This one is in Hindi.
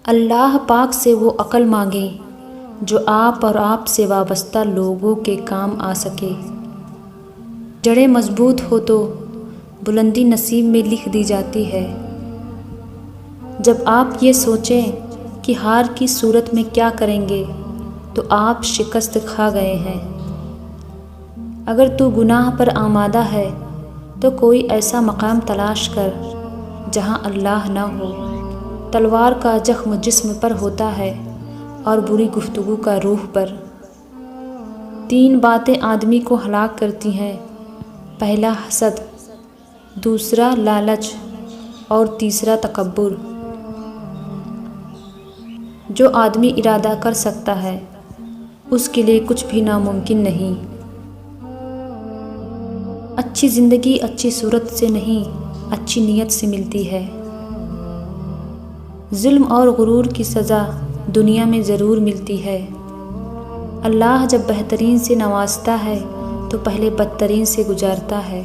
अल्लाह पाक से वो अक़ल मांगें जो आप और आप से वाबस्ता लोगों के काम आ सके। जड़ें मज़बूत हो तो बुलंदी नसीब में लिख दी जाती है। जब आप ये सोचें कि हार की सूरत में क्या करेंगे तो आप शिकस्त खा गए हैं। अगर तू गुनाह पर आमादा है तो कोई ऐसा मकाम तलाश कर जहाँ अल्लाह ना हो। तलवार का जख्म जिस्म पर होता है और बुरी गुफ्तगू का रूह पर। 3 बातें आदमी को हलाक करती हैं, पहला हसद, दूसरा लालच और तीसरा तकब्बुर। जो आदमी इरादा कर सकता है उसके लिए कुछ भी नामुमकिन नहीं। अच्छी ज़िंदगी अच्छी सूरत से नहीं, अच्छी नीयत से मिलती है। जुल्म और गुरूर की सज़ा दुनिया में ज़रूर मिलती है। अल्लाह जब बेहतरीन से नवाजता है तो पहले बदतरीन से गुजारता है।